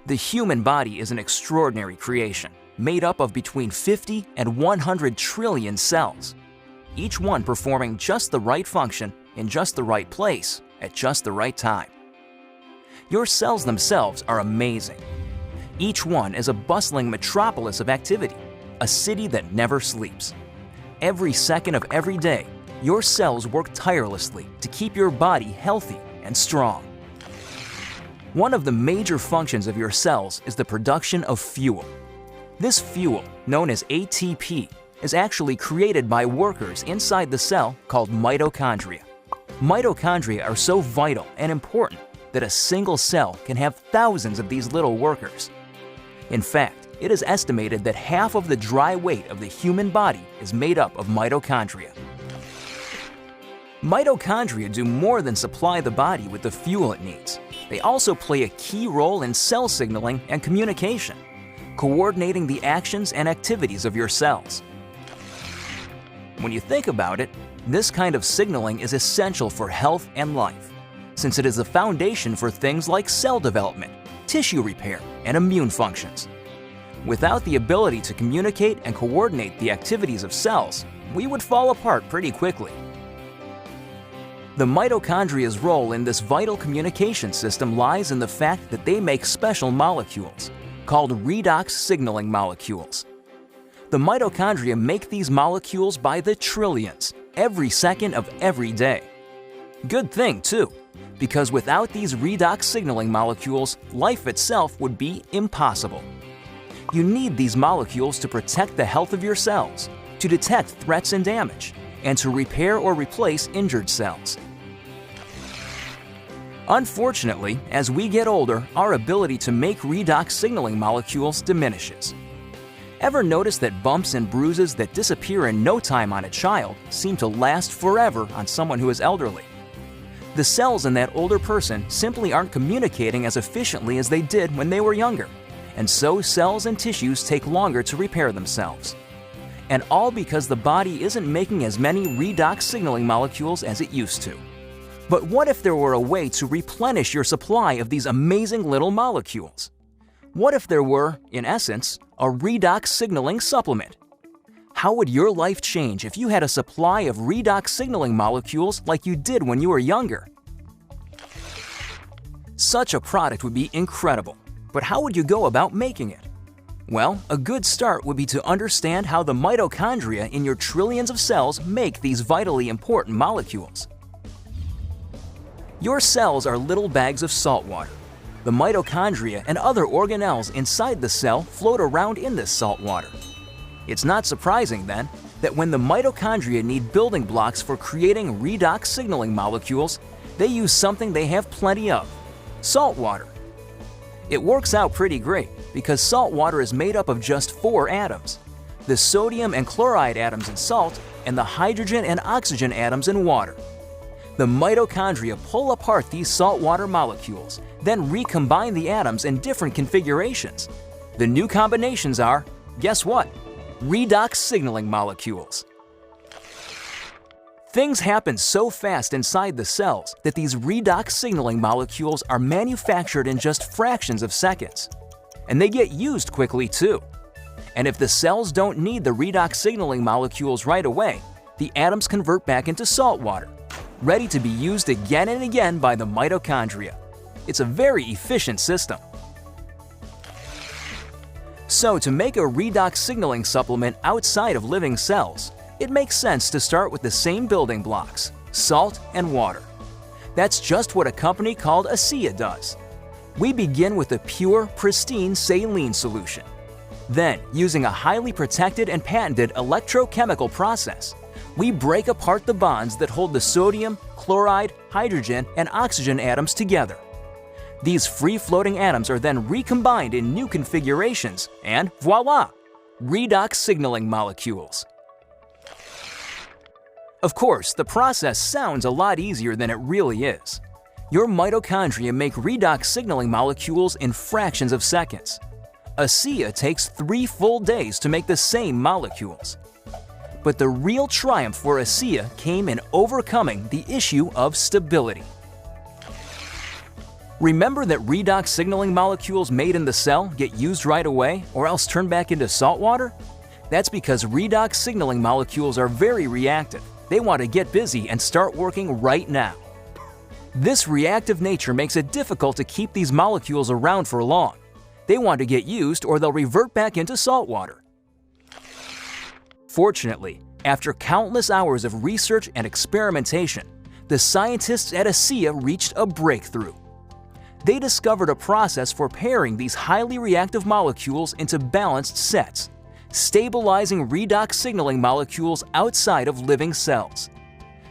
The human body is an extraordinary creation, made up of between 50 and 100 trillion cells, each one performing just the right function in just the right place at just the right time. Your cells themselves are amazing. Each one is a bustling metropolis of activity, a city that never sleeps. Every second of every day, your cells work tirelessly to keep your body healthy and strong. One of the major functions of your cells is the production of fuel. This fuel, known as ATP, is actually created by workers inside the cell called mitochondria. Mitochondria are so vital and important that a single cell can have thousands of these little workers. In fact, it is estimated that half of the dry weight of the human body is made up of mitochondria. Mitochondria do more than supply the body with the fuel it needs. They also play a key role in cell signaling and communication, coordinating the actions and activities of your cells. When you think about it, this kind of signaling is essential for health and life, since it is the foundation for things like cell development, tissue repair, and immune functions. Without the ability to communicate and coordinate the activities of cells, we would fall apart pretty quickly. The mitochondria's role in this vital communication system lies in the fact that they make special molecules, called redox signaling molecules. The mitochondria make these molecules by the trillions, every second of every day. Good thing, too, because without these redox signaling molecules, life itself would be impossible. You need these molecules to protect the health of your cells, to detect threats and damage, and to repair or replace injured cells. Unfortunately, as we get older, our ability to make redox signaling molecules diminishes. Ever notice that bumps and bruises that disappear in no time on a child seem to last forever on someone who is elderly? The cells in that older person simply aren't communicating as efficiently as they did when they were younger, and so cells and tissues take longer to repair themselves. And all because the body isn't making as many redox signaling molecules as it used to. But what if there were a way to replenish your supply of these amazing little molecules? What if there were, in essence, a redox signaling supplement? How would your life change if you had a supply of redox signaling molecules like you did when you were younger? Such a product would be incredible, but how would you go about making it? Well, a good start would be to understand how the mitochondria in your trillions of cells make these vitally important molecules. Your cells are little bags of salt water. The mitochondria and other organelles inside the cell float around in this salt water. It's not surprising, then, that when the mitochondria need building blocks for creating redox signaling molecules, they use something they have plenty of: salt water. It works out pretty great because salt water is made up of just 4 atoms: the sodium and chloride atoms in salt and the hydrogen and oxygen atoms in water. The mitochondria pull apart these saltwater molecules, then recombine the atoms in different configurations. The new combinations are, guess what? Redox signaling molecules. Things happen so fast inside the cells that these redox signaling molecules are manufactured in just fractions of seconds. And they get used quickly too. And if the cells don't need the redox signaling molecules right away, the atoms convert back into salt water, ready to be used again and again by the mitochondria. It's a very efficient system. So to make a redox signaling supplement outside of living cells, it makes sense to start with the same building blocks: salt and water. That's just what a company called ASEA does. We begin with a pure, pristine saline solution. Then, using a highly protected and patented electrochemical process, we break apart the bonds that hold the sodium, chloride, hydrogen, and oxygen atoms together. These free-floating atoms are then recombined in new configurations, and voila! Redox signaling molecules. Of course, the process sounds a lot easier than it really is. Your mitochondria make redox signaling molecules in fractions of seconds. ASEA takes 3 full days to make the same molecules. But the real triumph for ASEA came in overcoming the issue of stability. Remember that redox signaling molecules made in the cell get used right away or else turn back into salt water? That's because redox signaling molecules are very reactive. They want to get busy and start working right now. This reactive nature makes it difficult to keep these molecules around for long. They want to get used or they'll revert back into salt water. Fortunately, after countless hours of research and experimentation, the scientists at ASEA reached a breakthrough. They discovered a process for pairing these highly reactive molecules into balanced sets, stabilizing redox signaling molecules outside of living cells.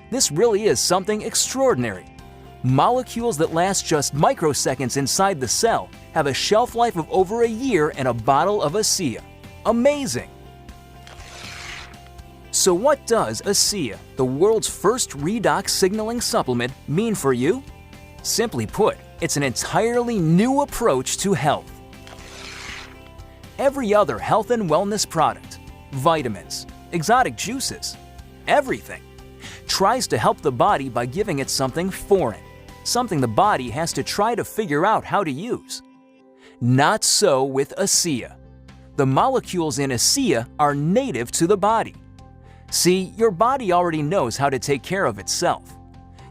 This really is something extraordinary. Molecules that last just microseconds inside the cell have a shelf life of over a year in a bottle of ASEA. Amazing! So what does ASEA, the world's first redox signaling supplement, mean for you? Simply put, it's an entirely new approach to health. Every other health and wellness product, vitamins, exotic juices, everything, tries to help the body by giving it something foreign, something the body has to try to figure out how to use. Not so with ASEA. The molecules in ASEA are native to the body. See, your body already knows how to take care of itself.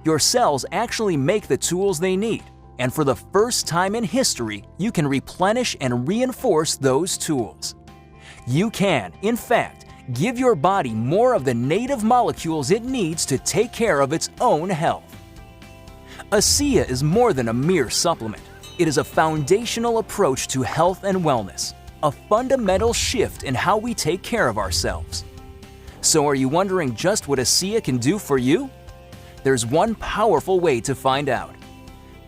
Your cells actually make the tools they need, and for the first time in history, you can replenish and reinforce those tools. You can, in fact, give your body more of the native molecules it needs to take care of its own health. ASEA is more than a mere supplement. It is a foundational approach to health and wellness, a fundamental shift in how we take care of ourselves. So are you wondering just what ASEA can do for you? There's one powerful way to find out.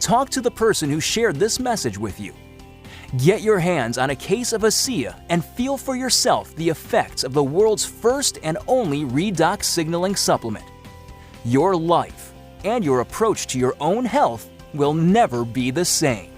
Talk to the person who shared this message with you. Get your hands on a case of ASEA and feel for yourself the effects of the world's first and only redox signaling supplement. Your life and your approach to your own health will never be the same.